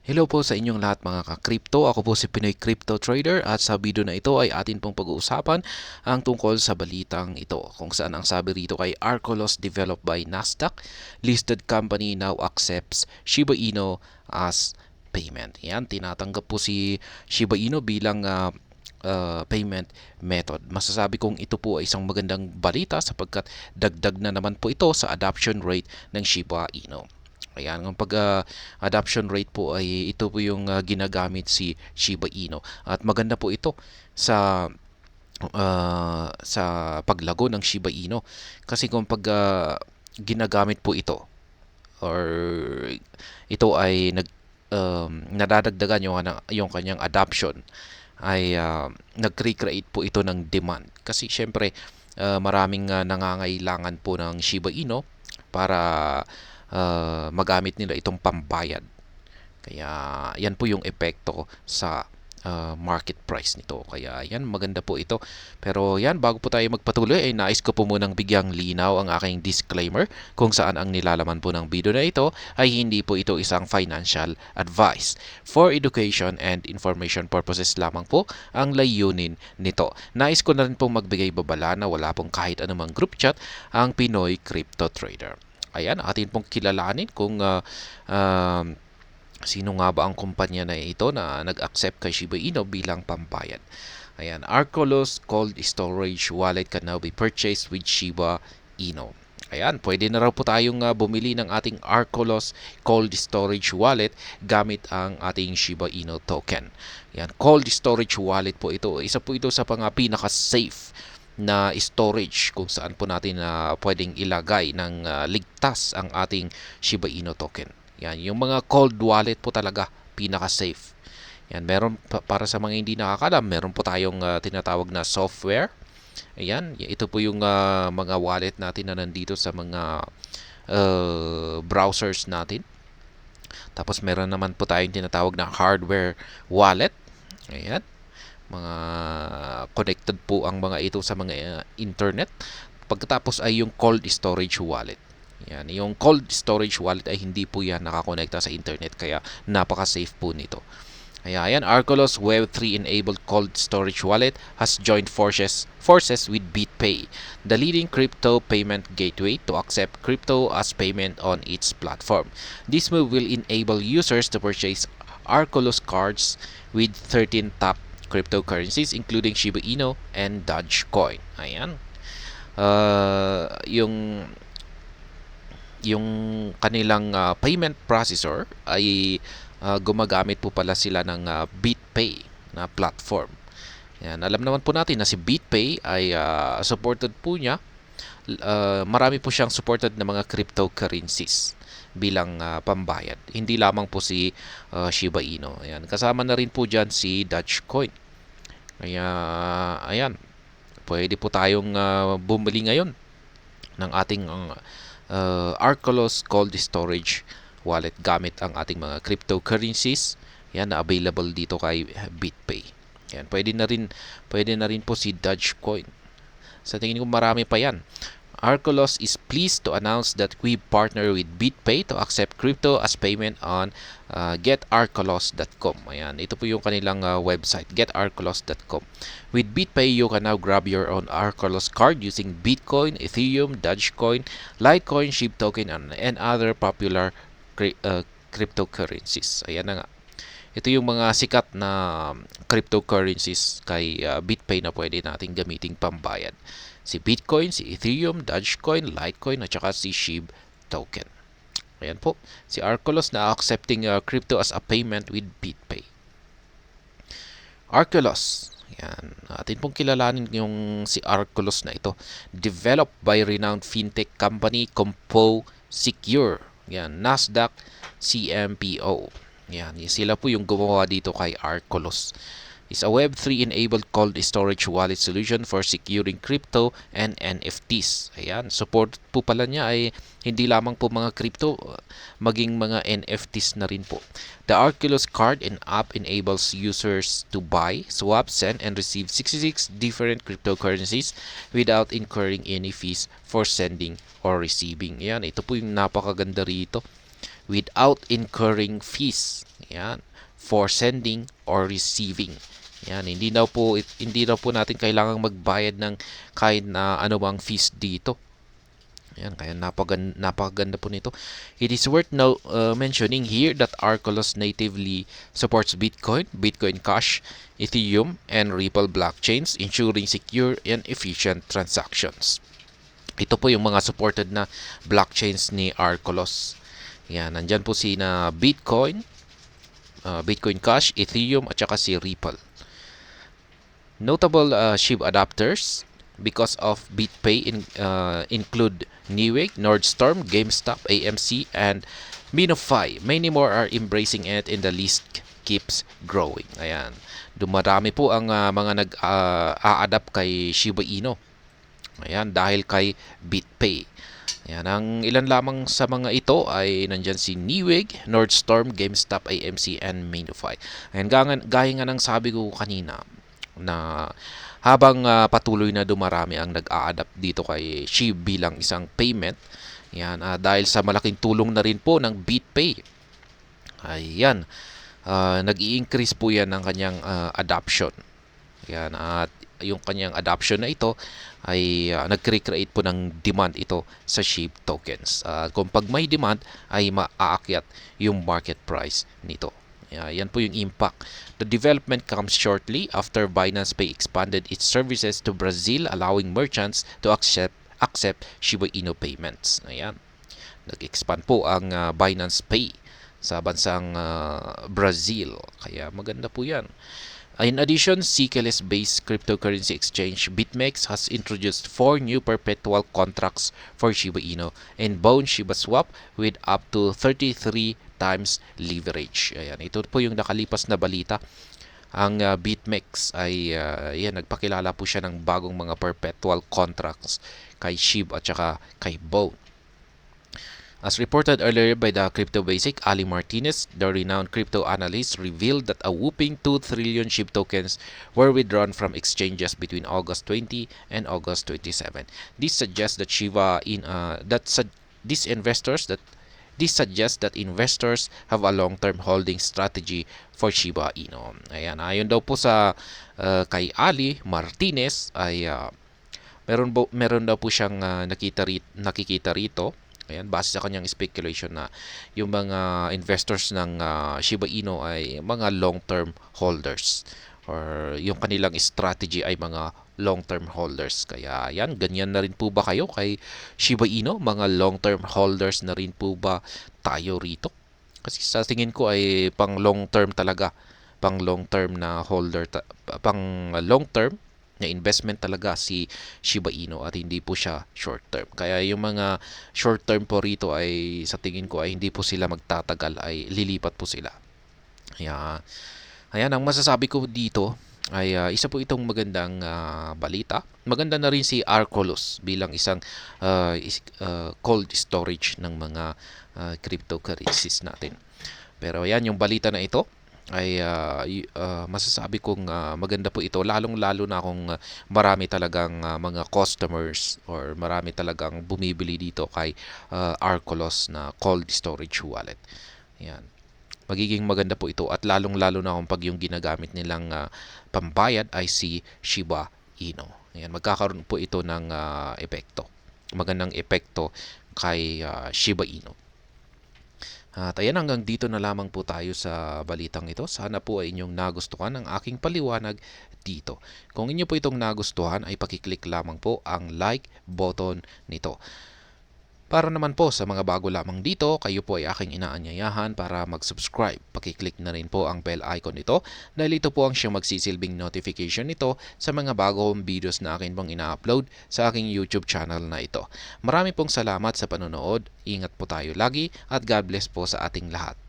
Hello po sa inyong lahat mga ka-crypto. Ako po si Pinoy Crypto Trader at sa video na ito ay atin pong pag-uusapan ang tungkol sa balitang ito kung saan ang sabi rito kay Arcolos developed by Nasdaq, listed company now accepts Shiba Inu as payment. Yan, tinatanggap po si Shiba Inu bilang payment method. Masasabi kong ito po ay isang magandang balita sapagkat dagdag na naman po ito sa adoption rate ng Shiba Inu. Ayan, ang pag-adoption rate po ay ito po yung ginagamit si Shiba Inu. At maganda po ito sa paglago ng Shiba Inu. Kasi kung ginagamit po ito or ito ay nadadagdagan yung kanyang adoption ay nag-recreate po ito ng demand. Kasi syempre maraming nangangailangan po ng Shiba Inu para magamit nila itong pambayad. Kaya yan po yung epekto sa market price nito. Kaya yan, maganda po ito. Pero yan, bago po tayo magpatuloy, ay nais ko po munang bigyang linaw ang aking disclaimer kung saan ang nilalaman po ng video na ito ay hindi po ito isang financial advice. For education and information purposes lamang po ang layunin nito. Nais ko na rin pong magbigay babala na wala pong kahit anumang group chat ang Pinoy Crypto Trader. Ayan, atin pong kilalanin kung sino nga ba ang kumpanya na ito na nag-accept kay Shiba Inu bilang pambayad. Ayan, Arcolos Cold Storage Wallet can now be purchased with Shiba Inu. Ayan, pwede na raw po tayong bumili ng ating Arcolos Cold Storage Wallet gamit ang ating Shiba Inu token. Ayan, Cold Storage Wallet po ito. Isa po ito sa pinaka-safe na storage kung saan po natin pwedeng ilagay ng ligtas ang ating Shiba Inu token. Yan, yung mga cold wallet po talaga pinaka-safe. Yan, meron para sa mga hindi nakakalam, meron po tayong tinatawag na software. Ayan, ito po yung mga wallet natin na nandito sa mga browsers natin. Tapos meron naman po tayong tinatawag na hardware wallet. Ayan, mga connected po ang mga ito sa mga internet. Pagkatapos ay yung cold storage wallet. Yan, yung cold storage wallet ay hindi po yan nakakonekta sa internet kaya napaka-safe po nito. Kaya yan, Arcolos Web3 enabled cold storage wallet has joined forces with BitPay, the leading crypto payment gateway to accept crypto as payment on its platform. This move will enable users to purchase Arcolos cards with 13 top cryptocurrencies including Shiba Inu and Dogecoin. Ayan. Yung kanilang payment processor ay gumagamit po pala sila ng BitPay na platform. Yan, alam naman po natin na si BitPay ay supported po niya. Marami po siyang supported na mga cryptocurrencies bilang pambayad. Hindi lamang po si Shiba Inu. Ayan, kasama na rin po dyan si Dogecoin. Kaya, ayan, pwede po tayong bumili ngayon ng ating Arcolos Cold Storage Wallet gamit ang ating mga cryptocurrencies. Yan na available dito kay BitPay. Yan, pwede na rin po si Dogecoin. Sa tingin ko marami pa yan. Arcolos is pleased to announce that we partner with BitPay to accept crypto as payment on getarcolos.com. Ayan, ito po yung kanilang website, getarcolos.com. With BitPay, you can now grab your own Arcolos card using Bitcoin, Ethereum, Dogecoin, Litecoin, SHIB token, and other popular cryptocurrencies. Ayan na nga. Ito yung mga sikat na cryptocurrencies kay BitPay na pwede nating gamiting pambayad. Si Bitcoin, si Ethereum, Dogecoin, Litecoin at saka si SHIB token. Ayan po, si Arcolos na accepting crypto as a payment with BitPay. Arcolos, yan, atin pong kilalanin yung si Arcolos na ito. Developed by renowned fintech company Compo Secure. Yan, Nasdaq CMPO. Yan, sila po yung gumawa dito kay Arcolos. Is a Web3 enabled cold storage wallet solution for securing crypto and NFTs. Ayan, support po pala niya ay hindi lamang po mga crypto, maging mga NFTs na rin po. The Arcolos card and app enables users to buy, swap, send, and receive 66 different cryptocurrencies without incurring any fees for sending or receiving. Ayan, ito po yung napakaganda rito. without incurring fees. Yan, for sending or receiving. Yan, hindi daw po natin kailangang magbayad ng kahit na anumang fees dito. Yan, kaya napakaganda po nito. It is worth mentioning here that Arculus natively supports Bitcoin, Bitcoin Cash, Ethereum, and Ripple blockchains, ensuring secure and efficient transactions. Ito po yung mga supported na blockchains ni Arculus. Yan, nandyan po si na Bitcoin, Bitcoin Cash, Ethereum, at saka si Ripple. Notable SHIB adapters because of BitPay include Newegg, Nordstorm, GameStop, AMC, and Minify. Many more are embracing it and the list keeps growing. Ayan. Dumarami po ang mga nag-a-adapt kay Shiba Inu. Ayan, dahil kay BitPay. Ayan, ang ilan lamang sa mga ito ay nandyan si Newegg, Nordstorm, GameStop, AMC, and Minify. Ayan, gaya nga ng sabi ko kanina, na habang patuloy na dumarami ang nag-a-adapt dito kay SHIB bilang isang payment, yan, dahil sa malaking tulong na rin po ng BitPay, ayan, nag-i-increase po yan ng kanyang adoption. Yan, at yung kanyang adoption na ito ay nag-create po ng demand ito sa SHIB tokens. Kung pag may demand ay maaakyat yung market price nito. Yan po yung impact. The development comes shortly after Binance Pay expanded its services to Brazil, allowing merchants to accept Shiba Inu payments. Ayan. Nag-expand po ang Binance Pay sa bansang Brazil. Kaya maganda po yan. In addition, CKLS-based cryptocurrency exchange BitMEX has introduced 4 new perpetual contracts for Shiba Inu and Bone Shiba Swap with up to 33 times leverage. Ayan, ito po yung nakalipas na balita. Ang BitMEX ay nagpakilala po siya ng bagong mga perpetual contracts kay SHIB at saka kay Bone. As reported earlier by the Crypto Basic, Ali Martinez, the renowned crypto analyst, revealed that a whopping 2 trillion SHIB tokens were withdrawn from exchanges between August 20 and August 27. This suggests that This suggests that investors have a long-term holding strategy for Shiba Inu. Ayan, ayon daw po sa kay Ali Martinez ay meron daw po siyang nakikita rito. Ayan, base sa kanyang speculation na yung mga investors ng Shiba Inu ay mga long-term holders or yung kanilang strategy ay mga long-term holders. Kaya yan, ganyan na rin po ba kayo kay Shiba Inu? Mga long-term holders na rin po ba tayo rito? Kasi sa tingin ko ay pang long-term talaga. Pang long-term na holder, pang long-term na investment talaga si Shiba Inu at hindi po siya short-term. Kaya yung mga short-term po rito ay sa tingin ko ay hindi po sila magtatagal, ay lilipat po sila. Ayan, ang masasabi ko dito ay isa po itong magandang balita. Maganda na rin si Arculus bilang isang cold storage ng mga cryptocurrencies natin. Pero ayan, yung balita na ito ay masasabi kong maganda po ito, lalong-lalo na kung marami talagang mga customers or marami talagang bumibili dito kay Arculus na cold storage wallet. Ayan. Magiging maganda po ito at lalong-lalo na kung pag yung ginagamit nilang pambayad ay si Shiba Inu. Ayan, magkakaroon po ito ng epekto. Magandang epekto kay Shiba Inu. At ayan, hanggang dito na lamang po tayo sa balitang ito. Sana po ay inyong nagustuhan ang aking paliwanag dito. Kung inyo po itong nagustuhan ay pakiclick lamang po ang like button nito. Para naman po sa mga bago lamang dito, kayo po ay aking inaanyayahan para mag-subscribe. Pakiclick na rin po ang bell icon nito dahil ito po ang siyang magsisilbing notification nito sa mga bagong videos na akin pong ina-upload sa aking YouTube channel na ito. Marami pong salamat sa panonood. Ingat po tayo lagi at God bless po sa ating lahat.